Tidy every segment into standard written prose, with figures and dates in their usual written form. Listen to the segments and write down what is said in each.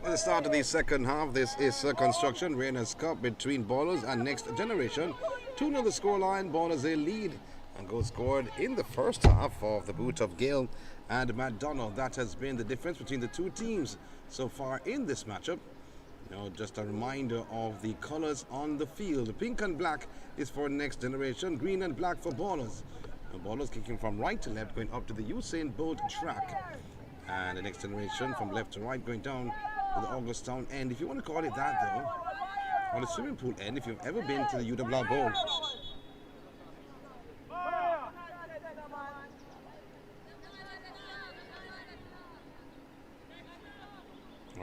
At the start of the second half, this is Construction REINAS Cup between Ballers and Next Generation. 2-0 the scoreline. Ballers they lead, and goal scored in the first half of the boot of Gale and McDonald. That has been the difference between the two teams so far in this matchup. Just a reminder of the colours on the field. The pink and black is for Next Generation, green and black for Ballers. The Ballers kicking from right to left, going up to the Usain Bolt track. And the Next Generation from left to right, going down to the Augustown end, if you want to call it that though, or the swimming pool end, if you've ever been to the UW Bowl.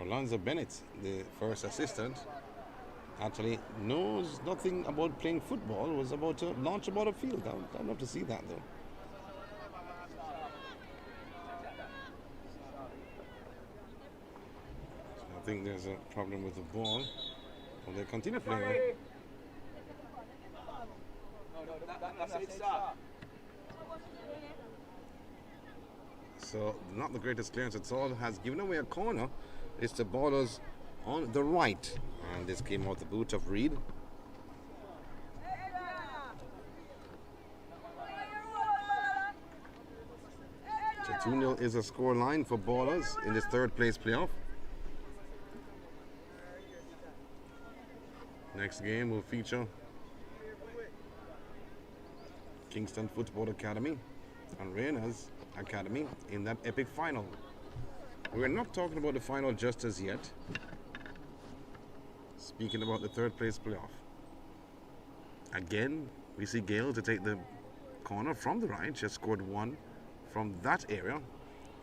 Alonzo Bennett, the first assistant, actually knows nothing about playing football, was about to launch about a field. I'd love to see that though. I think there's a problem with the ball. Well, they continue playing. So, not the greatest clearance at all. Has given away a corner. It's the Ballers on the right. And this came out the boot of Reed. So 2-0 is a score line for Ballers in this third place playoff. Next game will feature Kingston Football Academy and REINAS Academy in that epic final. We're not talking about the final just as yet. Speaking about the third place playoff. Again, we see Gale to take the corner from the right. Just scored one from that area.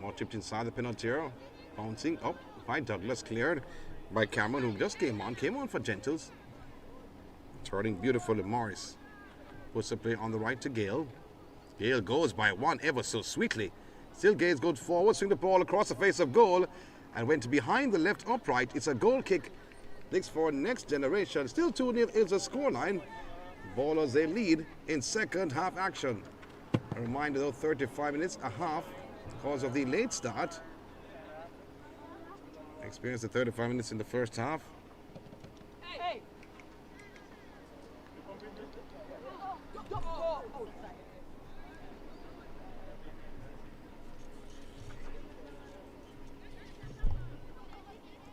More tipped inside the penalty area. Bouncing up by Douglas. Cleared by Cameron, who just came on for Gentles. Turning beautifully, Morris puts the play on the right to Gale. Gale goes by one ever so sweetly. Still Gale goes forward, swing the ball across the face of goal, and went behind the left upright. It's a goal kick. Next for Next Generation. Still 2-0 is a scoreline. Ballers they lead in second half action. A reminder though, 35 minutes a half because of the late start. Experienced the 35 minutes in the first half.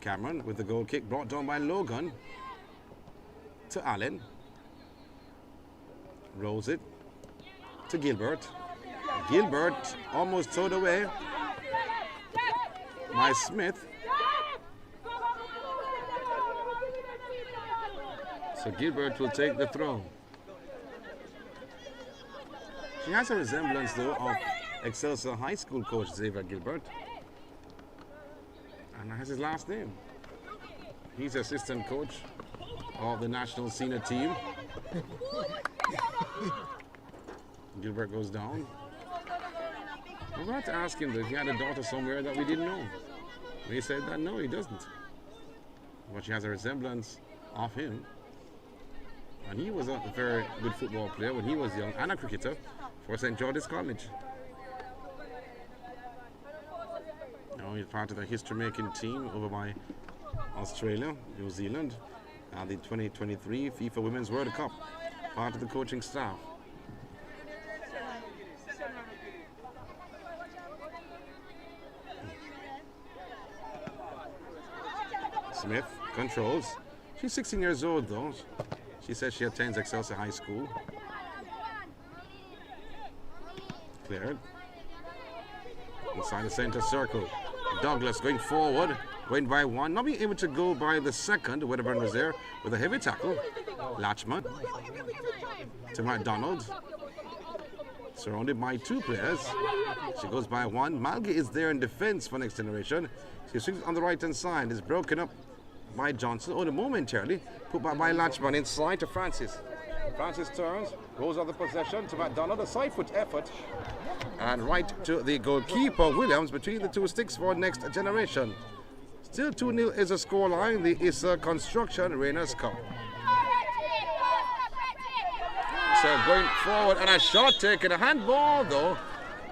Cameron with the goal kick brought down by Logan to Allen. Rolls it to Gilbert. Gilbert almost towed away by Smith. So Gilbert will take the throw. She has a resemblance though of Excelsior High School coach Xavier Gilbert. And that has his last name. He's assistant coach of the national senior team. Gilbert goes down. I forgot to ask him if he had a daughter somewhere that we didn't know. And he said that no, he doesn't. But she has a resemblance of him. And he was a very good football player when he was young and a cricketer for St. George's College. Now he's part of the history-making team over by Australia, New Zealand, and the 2023 FIFA Women's World Cup. Part of the coaching staff. Smith controls. She's 16 years old though. She says she attends Excelsior High School. Cleared. Inside the center circle. Douglas going forward, going by one, not being able to go by the second. Wedderburn was there with a heavy tackle. Latchman to McDonald. Surrounded by two players. She goes by one. Malgi is there in defense for Next Generation. She swings on the right hand side. Is broken up by Johnson. Only momentarily put back by Latchman inside to Francis. Francis turns, goes on the possession to McDonald. A side foot effort. And right to the goalkeeper, Williams, between the two sticks for Next Generation. Still 2-0 is a scoreline. The Issa Construction REINAS Cup. So going forward and a shot taken. A handball though.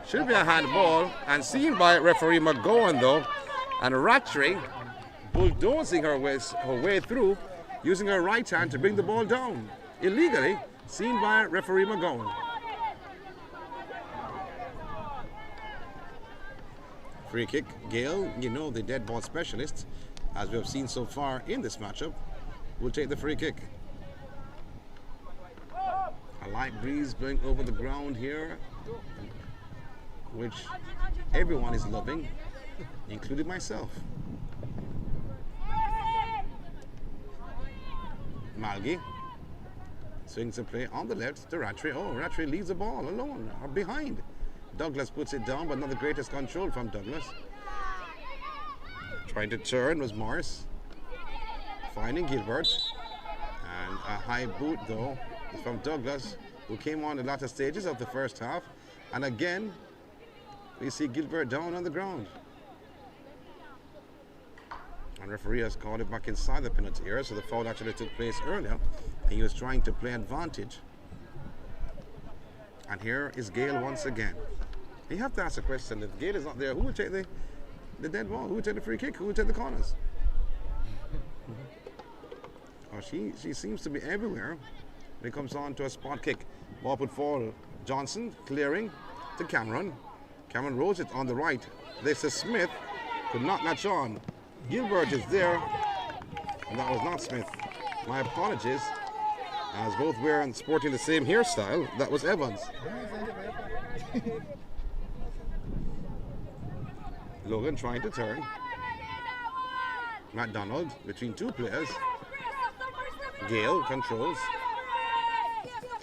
Should be a handball. And seen by referee McGowan though. And Rattray bulldozing her way through, using her right hand to bring the ball down. Illegally, seen by referee McGowan. Free kick. Gale, you know, the dead ball specialist, as we have seen so far in this matchup, will take the free kick. A light breeze blowing over the ground here, which everyone is loving, including myself. Malgi swings a play on the left to Rattray. Oh, Rattray leaves the ball alone or behind. Douglas puts it down, but not the greatest control from Douglas. Trying to turn was Morris. Finding Gilbert. And a high boot, though, from Douglas, who came on the latter stages of the first half. And again, we see Gilbert down on the ground. And referee has called it back inside the penalty area, so the foul actually took place earlier. And he was trying to play advantage. And here is Gale once again. You have to ask a question. If Gale is not there, who will take the dead ball? Who will take the free kick? Who will take the corners? Oh, she seems to be everywhere. When it comes on to a spot kick. Ball put forward. Johnson clearing to Cameron. Cameron rolls it on the right. This is Smith. Could not latch on. Gilbert is there. And that was not Smith. My apologies. As both wearing sporting the same hairstyle, that was Evans. Logan trying to turn. McDonald between two players. Gale controls.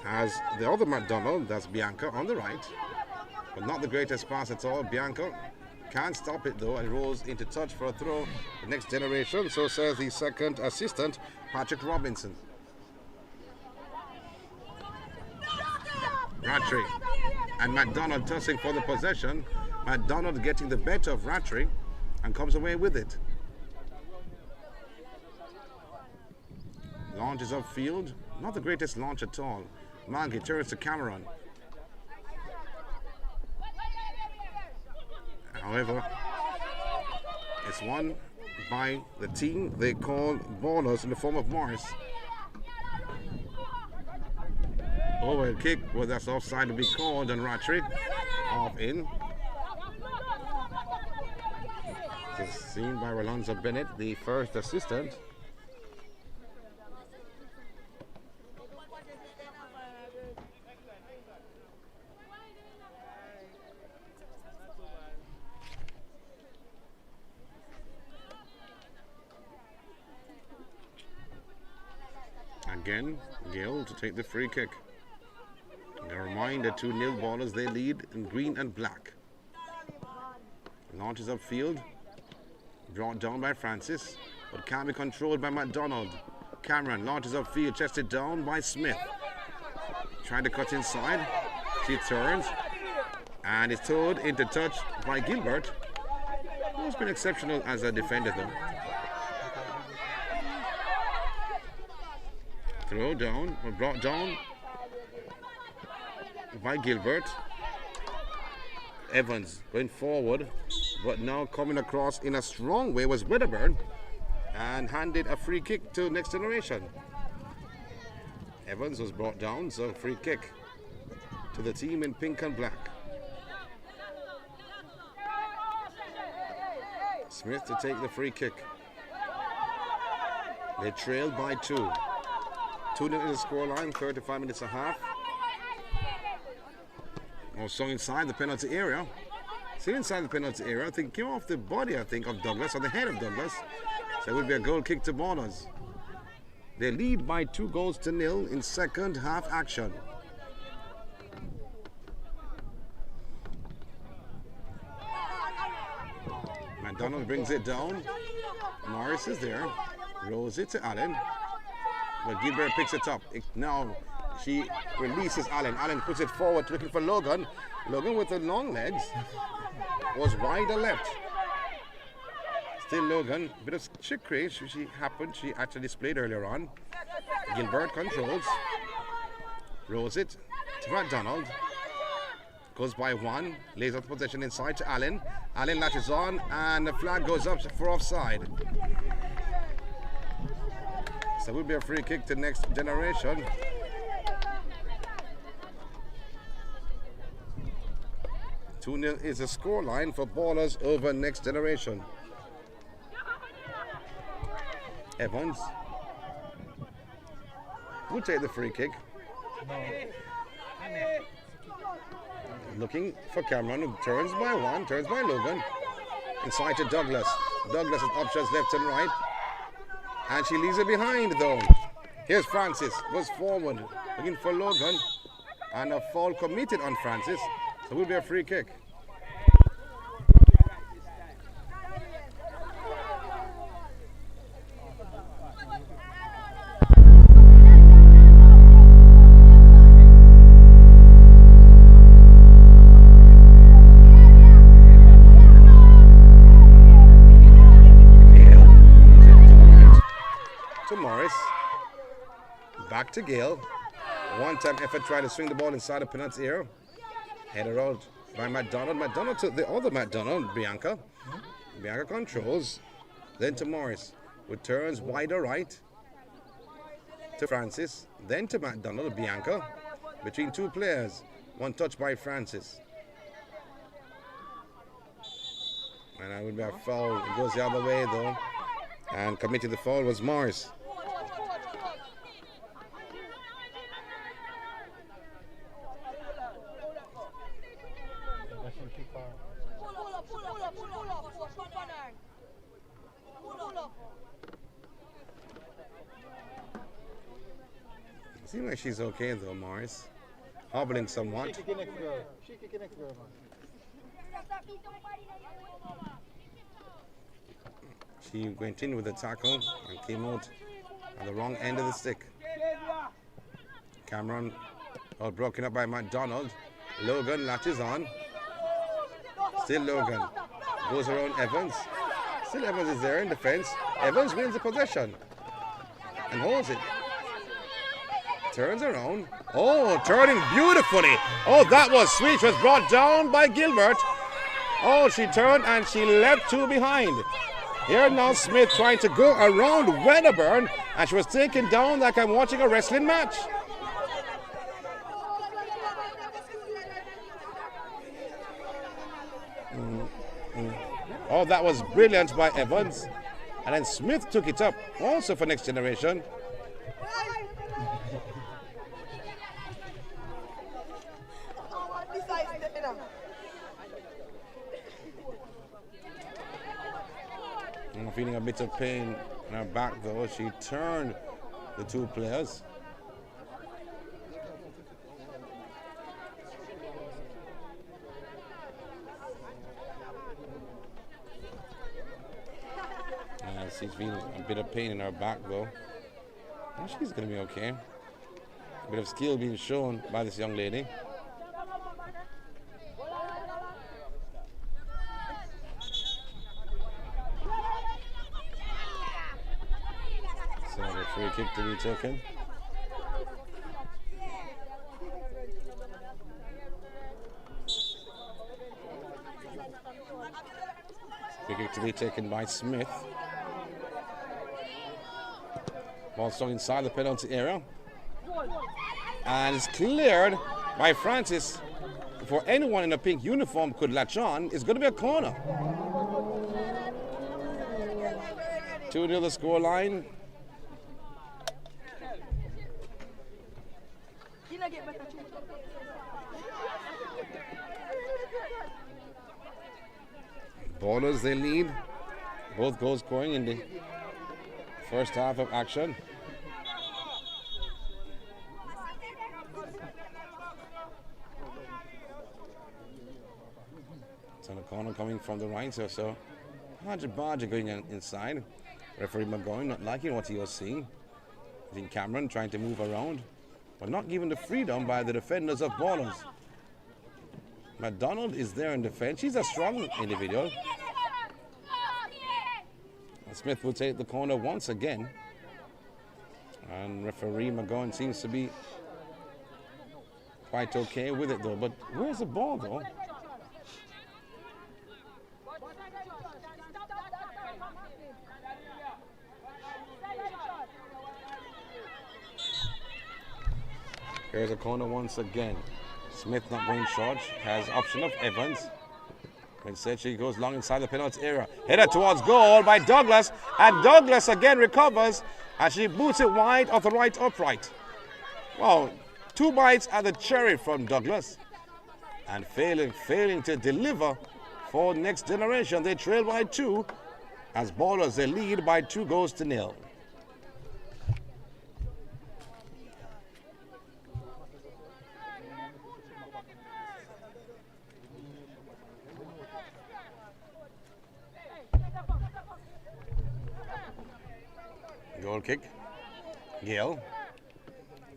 Has the other McDonald, that's Bianca, on the right. But not the greatest pass at all. Bianca can't stop it though and rolls into touch for a throw. The next generation, so says the second assistant, Patrick Robinson. Rattray and McDonald tussling for the possession. McDonald getting the better of Rattray and comes away with it. Launches upfield, not the greatest launch at all. Mangi turns to Cameron. However, it's won by the team they call Ballaz in the form of Morris. Overhead kick, well, that's offside to be called, and Rattray off in. This is seen by Rolonzo Bennett, the first assistant. Again, Gale to take the free kick. Never mind the 2-0 Ballaz, they lead in green and black. Launches upfield, brought down by Francis, but can't be controlled by McDonald. Cameron launches upfield, chested down by Smith. Trying to cut inside, she turns, and is towed into touch by Gilbert, who's been exceptional as a defender though. Throw down, or brought down by Gilbert. Evans going forward, but now coming across in a strong way was Wedderburn and handed a free kick to Next Generation. Evans was brought down, so free kick to the team in pink and black. Smith to take the free kick. They trailed by 2. 2-0 in the scoreline, 35 minutes and a half. Also inside the penalty area. Still inside the penalty area. I think came off the body, I think, of Douglas, or the head of Douglas. So it would be a goal kick to Ballaz. They lead by 2-0 in second half action. McDonald brings it down. Morris is there. Rolls it to Allen. But Gilbert picks it up. Now she releases Allen. Allen puts it forward looking for Logan. Logan with the long legs was wide left. Still Logan. Bit of trickery she actually displayed earlier on. Gilbert controls. Rolls it to McDonald. Goes by 1. Lays out possession inside to Allen. Allen latches on and the flag goes up for offside. So it will be a free kick to Next Generation. Two-0 is the scoreline for Ballers over Next Generation. Evans will take the free kick. Looking for Cameron, who turns by one, turns by Logan. Inside to Douglas. Douglas has options left and right. And she leaves it behind though. Here's Francis, goes forward, looking for Logan. And a foul committed on Francis. So it will be a free kick. Back to Gale. One-time effort trying to swing the ball inside of Pinot's ear. Headed out by McDonald. McDonald to the other McDonald, Bianca. Bianca controls. Then to Morris, who turns wider right. To Francis. Then to McDonald, Bianca. Between two players. One touch by Francis. And that would be a foul. It goes the other way though. And committing the foul was Morris. Seems like she's okay though, Morris. Hobbling somewhat. She went in with the tackle and came out on the wrong end of the stick. Cameron, broken up by McDonald. Logan latches on. Still Logan. Goes around Evans. Still Evans is there in defense. Evans wins the possession and holds it. Turns around. Oh, turning beautifully. Oh, that was sweet. She was brought down by Gilbert. Oh, she turned and she left two behind. Here now Smith trying to go around Wedderburn, and she was taken down like I'm watching a wrestling match. Oh, that was brilliant by Evans. And then Smith took it up also for Next Generation. I'm feeling a bit of pain in her back though. She turned the two players. She's feeling a bit of pain in her back though. And she's going to be okay. A bit of skill being shown by this young lady. So the free kick to be taken. Free kick to be taken by Smith. Ball swung inside the penalty area. And it's cleared by Francis. Before anyone in a pink uniform could latch on, it's going to be a corner. 2-0 the score line. Ballers, they lead. Both goals scoring in the first half of action. So the corner coming from the right, so Haja Barger going inside. Referee McGowan not liking what he was seeing. I think Cameron trying to move around, but not given the freedom by the defenders of Ballers. McDonald is there in defense. She's a strong individual. Smith will take the corner once again. And referee McGowan seems to be quite okay with it though. But where's the ball though? Here's a corner once again. Smith not going short. Has option of Evans. Instead, she goes long inside the penalty area. Headed towards goal by Douglas. And Douglas again recovers. And she boots it wide of the right upright. Wow, 2 bites at the cherry from Douglas. And failing to deliver for Next Generation. They trail by 2. As Ballers, they lead by 2-0. Goal kick. Gale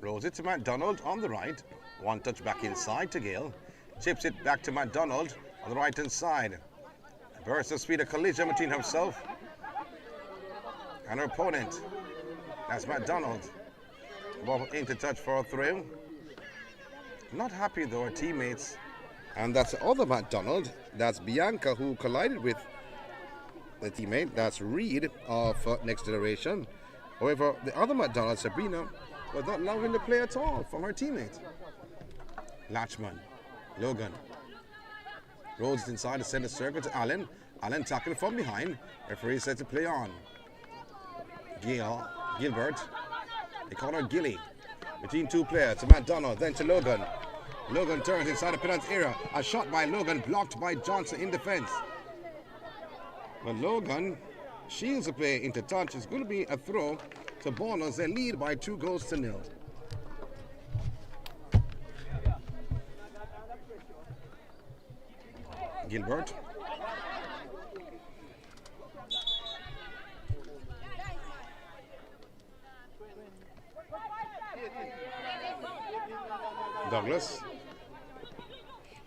rolls it to McDonald on the right. 1 touch back inside to Gale. Chips it back to McDonald on the right hand side. Bursts of speed, a collision between herself and her opponent. That's McDonald. Ball into touch for a throw. Not happy though, her teammates. And that's the other McDonald. That's Bianca who collided with the teammate. That's Reed of Next Generation. However, the other McDonald, Sabrina, was not allowing the play at all from her teammate. Latchman, Logan. Rolls it inside the center circle to Allen. Allen tackling from behind. Referee said to play on. Gilbert. They call her Gilly. Between 2 players to McDonald, then to Logan. Logan turns inside the penalty area. A shot by Logan blocked by Johnson in defense. But Logan shields the play into touch. It's going to be a throw to Ballers. They lead by 2-0. Gilbert. Douglas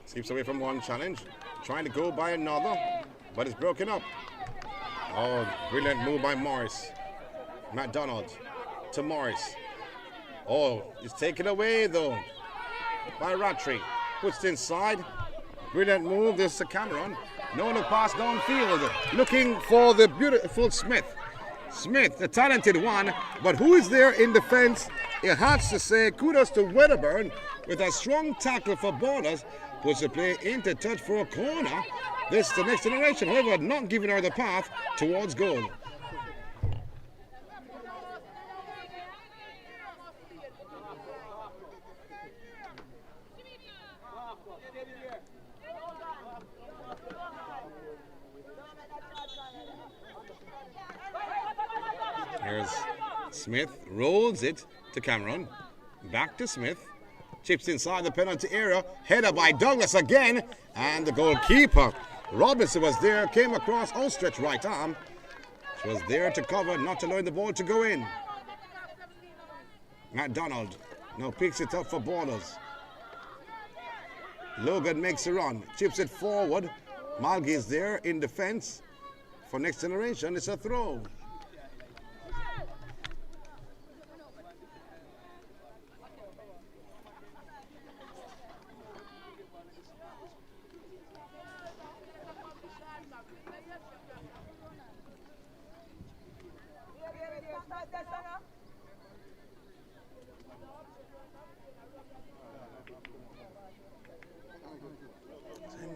skips away from one challenge, trying to go by another, but it's broken up. Oh, brilliant move by Morris. McDonald to Morris. Oh, it's taken away though by Rattray. Puts it inside. Brilliant move. This is Cameron. No look pass downfield. Looking for the beautiful Smith. Smith, the talented one, but who is there in defense? It has to say kudos to Wedderburn with a strong tackle for Ballers. Puts the play into touch for a corner. This is the Next Generation, however, not giving her the path towards goal. Here's Smith, rolls it to Cameron. Back to Smith. Chips inside the penalty area. Header by Douglas again. And the goalkeeper, Robinson, was there. Came across, outstretched right arm. She was there to cover, not allowing the ball to go in. McDonald now picks it up for Ballers. Logan makes a run. Chips it forward. Malgi is there in defense. For Next Generation, it's a throw.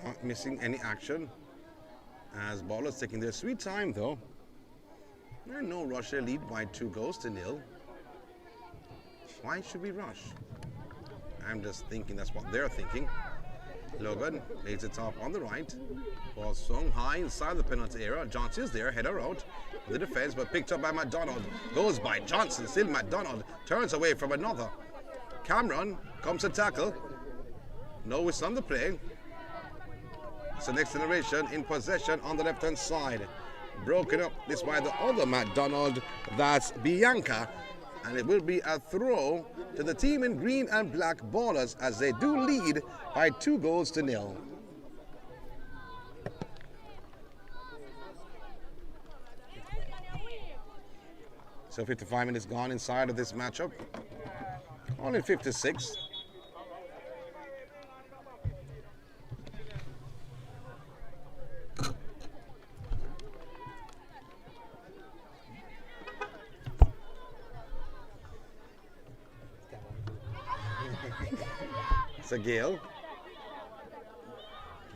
Not missing any action as Ballers taking their sweet time though. There's no rush. They lead by 2-0. Why should we rush? I'm just thinking that's what they're thinking. Logan lays it up on the right. Ball swung high inside the penalty area. Johnson is there, header out. The defense, but picked up by McDonald. Goes by Johnson. Still McDonald turns away from another. Cameron comes to tackle. No, it's on the play. So Next Generation in possession on the left-hand side. Broken up this by the other McDonald. That's Bianca. And it will be a throw to the team in green and black, Ballers, as they do lead by 2-0. So 55 minutes gone inside of this matchup. Only 56. So Gale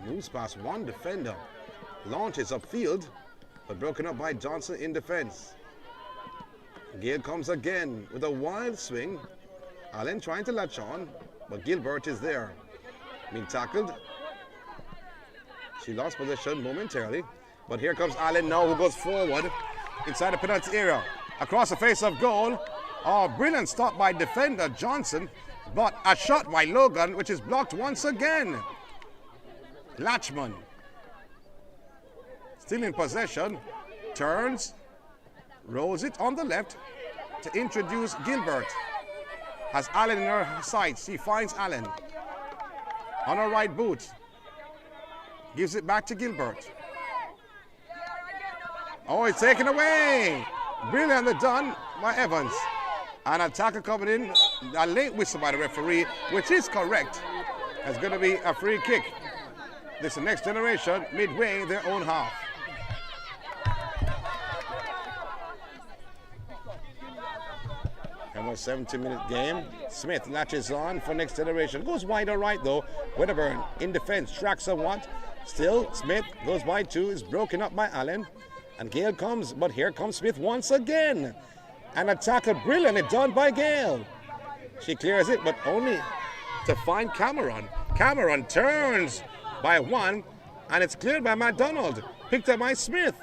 moves past one defender, launches upfield, but broken up by Johnson in defense. Gale comes again with a wild swing. Allen trying to latch on, but Gilbert is there. Being tackled. She lost possession momentarily, but here comes Allen now, who goes forward inside the penalty area. Across the face of goal. Oh, brilliant stop by defender Johnson, but a shot by Logan, which is blocked once again. Latchman still in possession, turns, rolls it on the left to introduce Gilbert. Has Allen in her sights. She finds Allen on her right boot. Gives it back to Gilbert. Oh, it's taken away. Brilliantly done by Evans. And a tackle coming in, a late whistle by the referee, which is correct. It's going to be a free kick. This is Next Generation, midway their own half. Almost 70-minute game. Smith latches on for Next Generation. Goes wide or right though. Wedderburn in defense, tracks somewhat. Still, Smith goes wide too, is broken up by Allen. And Gale comes, but here comes Smith once again. And a tackle brilliantly done by Gale. She clears it, but only to find Cameron. Cameron turns by one, and it's cleared by McDonald. Picked up by Smith.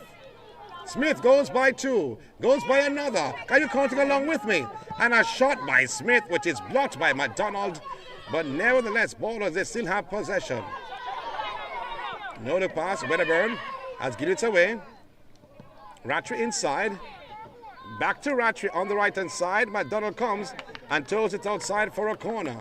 Smith goes by two, goes by another. Are you counting along with me? And a shot by Smith, which is blocked by McDonald. But nevertheless, Ballers, they still have possession. No look pass. Wedderburn has given it away. Rattray inside. Back to Rattray on the right-hand side. McDonald comes and throws it outside for a corner.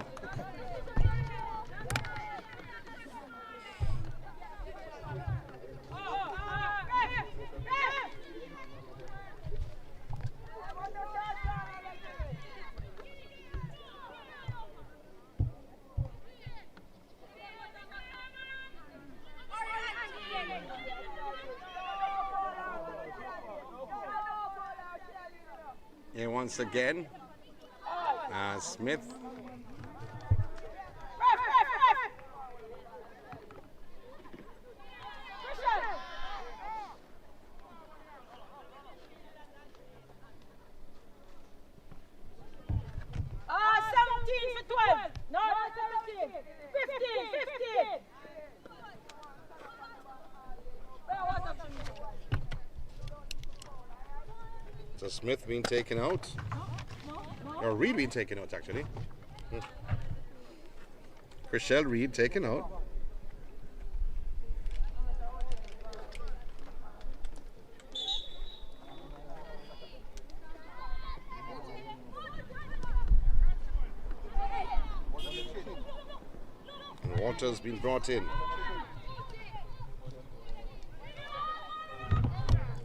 And once again, Smith. Ah, 17 for 12. No, 17. 15. So Smith being taken out, or Reed being taken out actually. Chriselle Reed taken out. And Walters being brought in.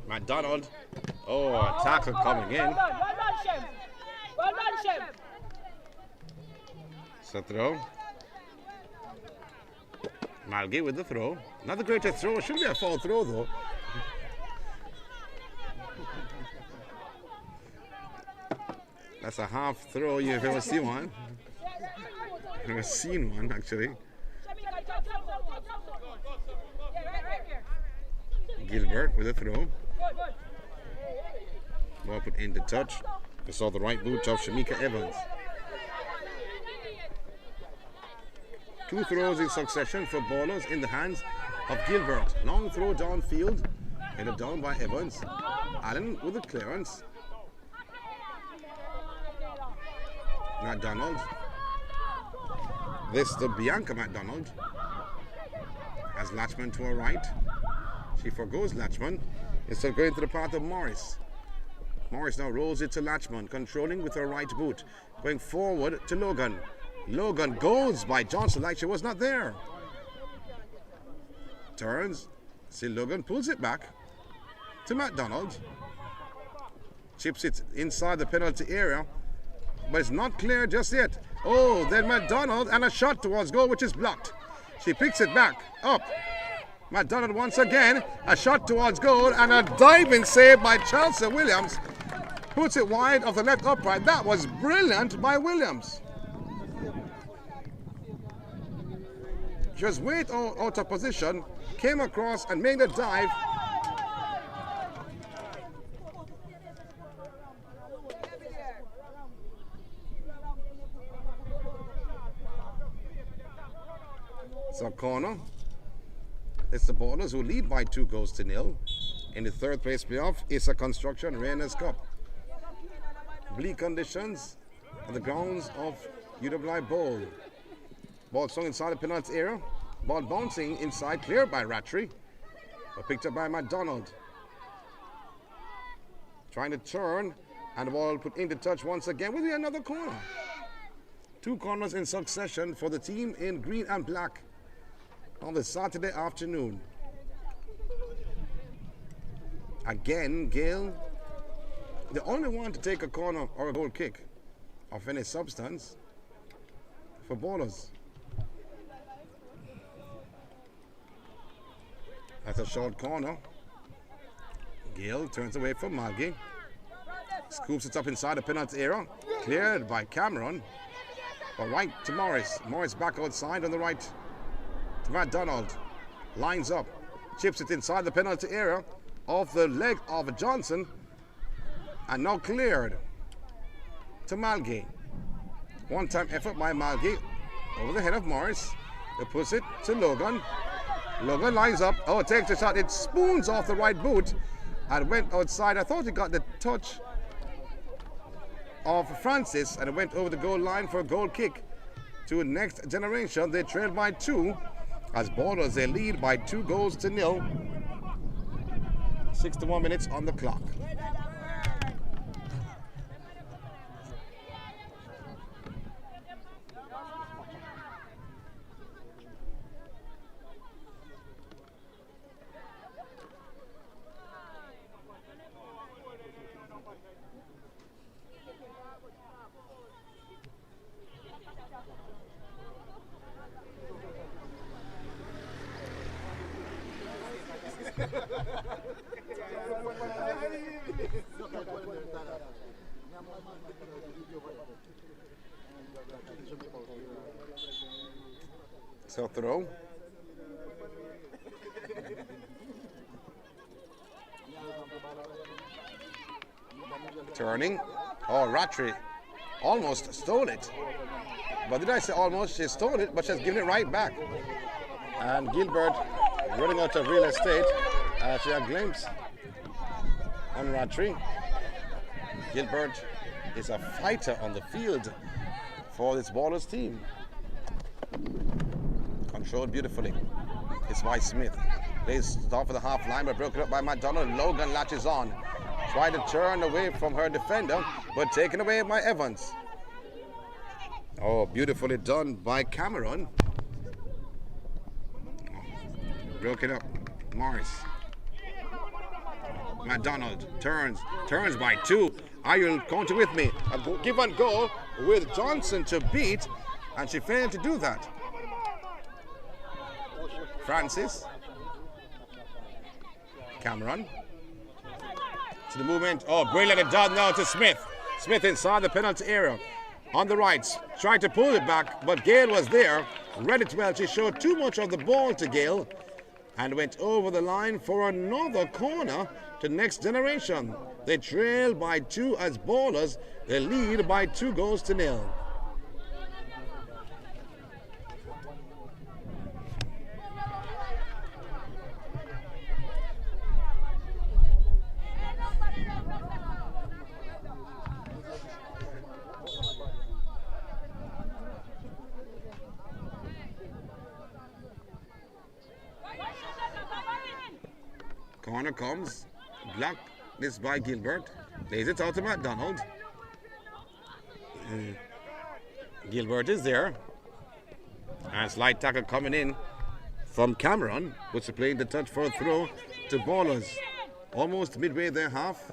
McDonald. Oh, a tackle coming in. Well done, Shem. Well done, Shem. So throw. Malgate with the throw. Not the greatest throw. Should be a foul throw though. That's a half throw. You've ever seen one? I've never seen one actually. Gilbert with a throw. Ball put into touch. We saw the right boot of Shamika Evans. Two throws in succession for Ballers in the hands of Gilbert. Long throw downfield, headed down by Evans. Allen with the clearance. McDonald. This to Bianca McDonald. Has Latchman to her right. She forgoes Latchman instead of going to the path of Morris. Morris now rolls it to Latchman, controlling with her right boot. Going forward to Logan. Logan goes by Johnson like she was not there. Turns. See Logan pulls it back to McDonald. Chips it inside the penalty area. But it's not clear just yet. Oh, then McDonald and a shot towards goal which is blocked. She picks it back up. McDonald once again, a shot towards goal and a diving save by Chelsea Williams. Puts it wide of the left upright. That was brilliant by Williams. just wait out of position, came across and made a dive. So corner. It's the Ballers who lead by 2-0 in the third place playoff. It's a Construction REINAS Cup. Bleak conditions on the grounds of UWI Bowl. Ball swung inside the penalty area. Ball bouncing inside, cleared by Rattray, but picked up by McDonald. Trying to turn, and the ball put into touch once again. Will be another corner. 2 corners in succession for the team in green and black on the Saturday afternoon. Again, Gale, the only one to take a corner or a goal kick of any substance for Ballers. That's a short corner. Gale turns away from Maggie. Scoops it up inside the penalty area. Cleared by Cameron. But right to Morris. Morris back outside on the right to McDonald. Lines up. Chips it inside the penalty area. Off the leg of Johnson. And now cleared to Malgi. One-time effort by Malgi. Over the head of Morris. He puts it to Logan. Logan lines up. Oh, takes a shot. It spoons off the right boot and went outside. I thought he got the touch of Francis and it went over the goal line for a goal kick to Next Generation. They trailed by 2 as Ballers they lead by 2-0. 61 minutes on the clock. So throw. Turning. Oh, Rattray almost stole it. But did I say almost? She stole it, but she's given it right back. And Gilbert running out of real estate. She had a glimpse on Rattray. Gilbert is a fighter on the field for this Ballers team. Controlled beautifully. It's by Smith. Plays off of the half line, but broken up by McDonald. Logan latches on. Tried to turn away from her defender, but taken away by Evans. Oh, beautifully done by Cameron. Broke it up. Morris. McDonald turns by 2. Are you counting with me? A give and go with Johnson to beat, and she failed to do that. Francis. Cameron. To the movement. Oh, brilliantly done now to Smith. Smith inside the penalty area. On the right. Tried to pull it back, but Gale was there. Read it well. She showed too much of the ball to Gale and went over the line for another corner to Next Generation. They trail by 2 as Ballers. They lead by 2-0. Corner comes. Block this by Gilbert. Lays it out to McDonald. Gilbert is there. And slight tackle coming in from Cameron, which is playing the touch for a throw to Ballers. Almost midway their half.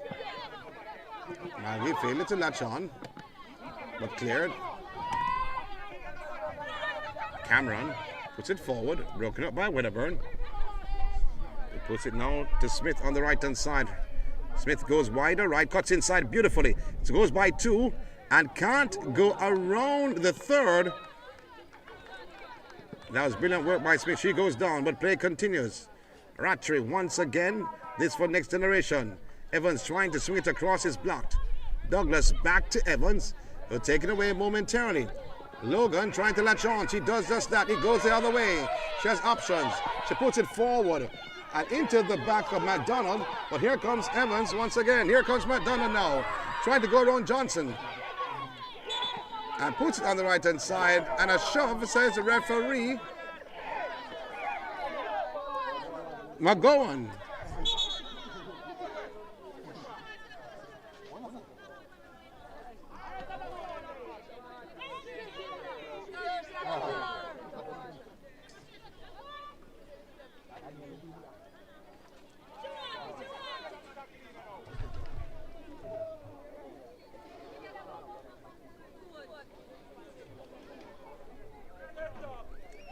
Maggie failed to latch on, but cleared. Cameron puts it forward, broken up by Wedderburn. He puts it now to Smith on the right hand side. Smith goes wider, right, cuts inside beautifully. It goes by 2 and can't go around the third. That was brilliant work by Smith. She goes down, but play continues. Rattray once again. This for Next Generation. Evans trying to swing it across, is blocked. Douglas back to Evans. He'll take it away momentarily. Logan trying to latch on. She does just that. He goes the other way. She has options. She puts it forward and into the back of McDonald. But here comes Evans once again. Here comes McDonald now. Trying to go around Johnson. And puts it on the right-hand side. And a shove, says the referee. McGowan.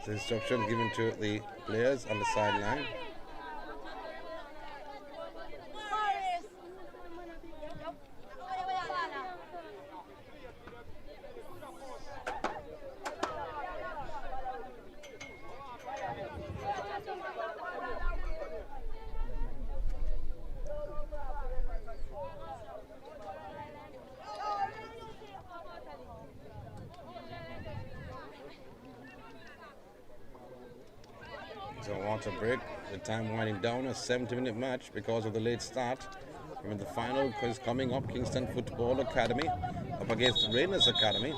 The instruction given to the players on the sideline. So water break, the time winding down, a 70-minute match because of the late start. And the final is coming up, Kingston Football Academy up against REINAS Academy.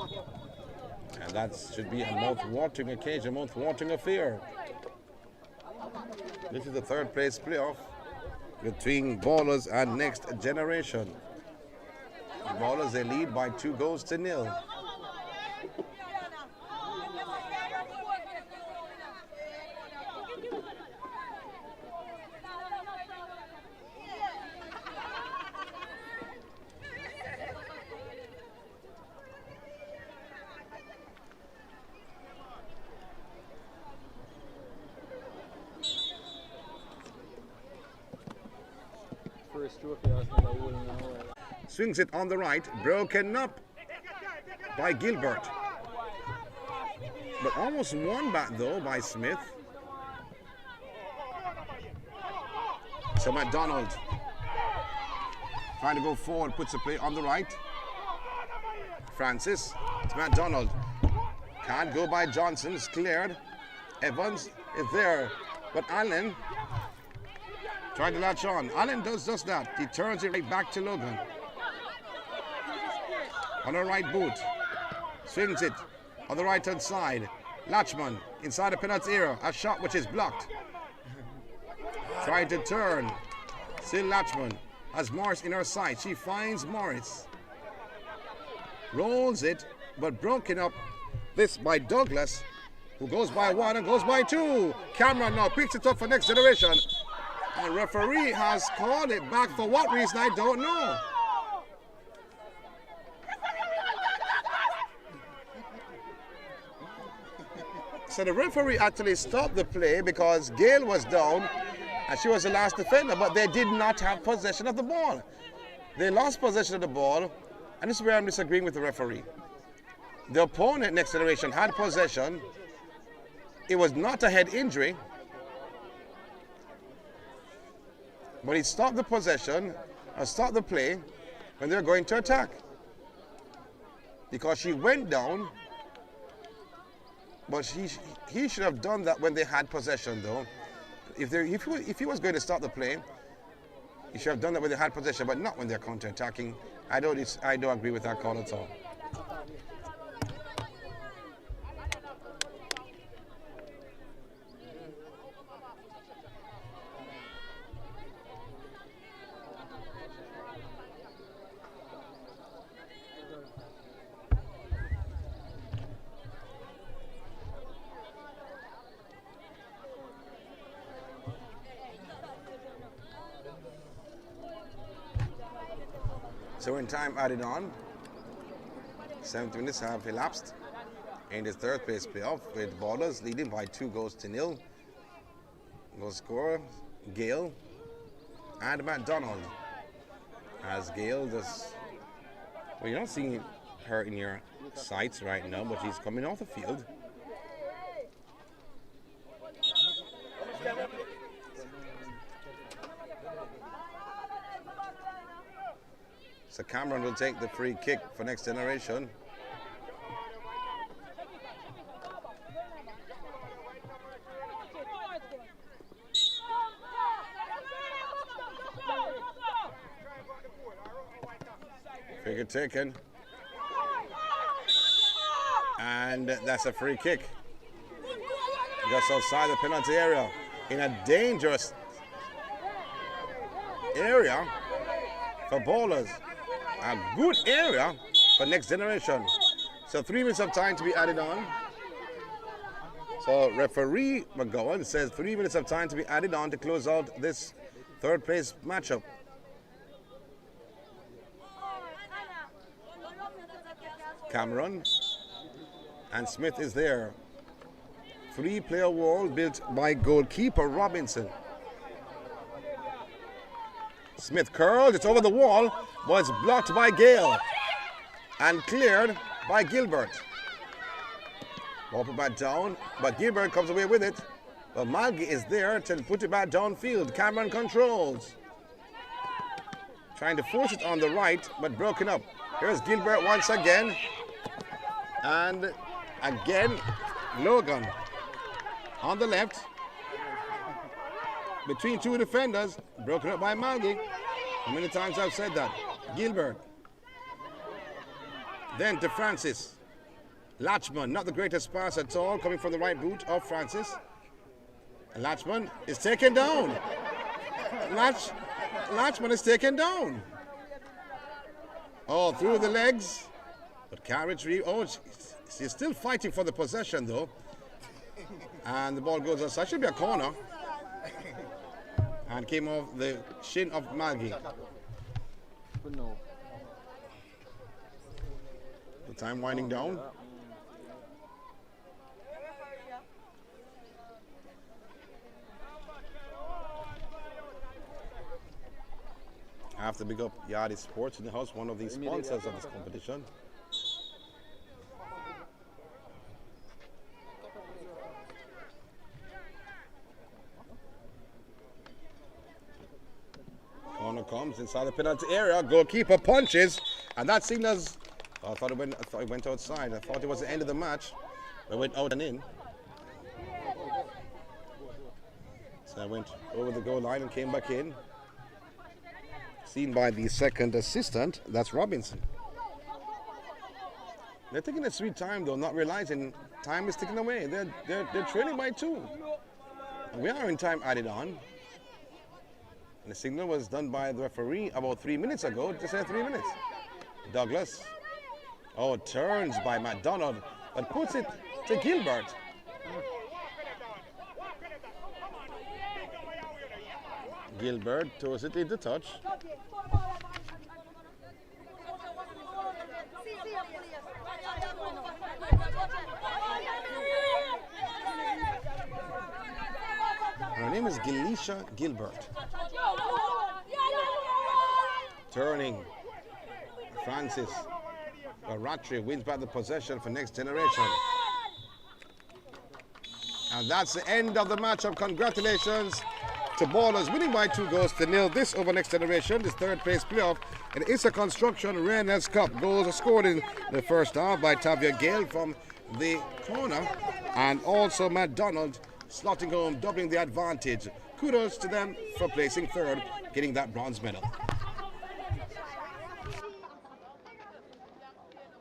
And that should be a mouth-watering occasion, a mouth-watering affair. This is the third place playoff between Ballaz and Next Generation. Ballaz, they lead by 2-0. Swings it on the right, broken up by Gilbert. But almost won back though by Smith. So McDonald trying to go forward, puts the play on the right. Francis, it's McDonald. Can't go by Johnson, it's cleared. Evans is there, but Allen trying to latch on. Allen does just that. He turns it right back to Logan. On the right boot. Swings it on the right hand side. Latchman inside the penalty area. A shot which is blocked. Trying to turn. Still Latchman. Has Morris in her sight. She finds Morris. Rolls it, but broken up. This by Douglas, who goes by 1 and goes by 2. Cameron now picks it up for Next Generation. And referee has called it back for what reason, I don't know. So the referee actually stopped the play because Gail was down and she was the last defender, but they did not have possession of the ball. They lost possession of the ball, and this is where I'm disagreeing with the referee. The opponent, Next Generation, had possession. It was not a head injury, but he stopped the possession or stopped the play when they're going to attack. Because she went down, but he should have done that when they had possession though. If he was going to stop the play, he should have done that when they had possession, but not when they're counter-attacking. I don't agree with that call at all. So in time added on, 70 minutes have elapsed in this third place playoff with Ballaz leading by 2-0. Goal scorer, Gail and McDonald. As Gail does, well, you're not seeing her in your sights right now, but she's coming off the field. So Cameron will take the free kick for Next Generation. Free kick taken. And that's a free kick. Just outside the penalty area. In a dangerous area for ballers. A good area for Next Generation. So 3 minutes of time to be added on. So referee McGowan says 3 minutes of time to be added on to close out this third place matchup. Cameron and Smith is there. 3-player wall built by goalkeeper Robinson. Smith curled it over the wall, was blocked by Gale and cleared by Gilbert. Ball put back down, but Gilbert comes away with it. But Malgi is there to put it back downfield. Cameron controls. Trying to force it on the right, but broken up. Here's Gilbert once again. And again, Logan on the left. Between two defenders, broken up by Malgi. How many times I've said that? Gilbert. Then to Francis. Latchman, not the greatest pass at all, coming from the right boot of Francis. And Latchman is taken down. Latchman is taken down. Oh, through the legs. But can't retrieve. Oh, she's still fighting for the possession though. And the ball goes outside. Should be a corner. And came off the shin of Malgi. The time winding down. I have to big up Yardi Sports in the house, one of the sponsors of this competition. Corner comes inside the penalty area. Goalkeeper punches, and that signals. I thought it went outside. I thought it was the end of the match. It went out and in. So I went over the goal line and came back in. Seen by the second assistant. That's Robinson. They're taking a sweet time though, not realizing time is ticking away. They're trailing by 2. And we are in time added on. And the signal was done by the referee about 3 minutes ago, to say 3 minutes. Douglas. Oh, turns by McDonald, but puts it to Gilbert. Gilbert throws it into touch. Her name is Gilisha Gilbert. Turning. Francis. Ratri wins back the possession for Next Generation. And that's the end of the matchup. Congratulations to Ballers, winning by 2-0 this over Next Generation, this third place playoff. And it's a construction REINAS Cup. Goals are scored in the first half by Tavia Gale from the corner, and also McDonald slotting home, doubling the advantage. Kudos to them for placing third, getting that bronze medal.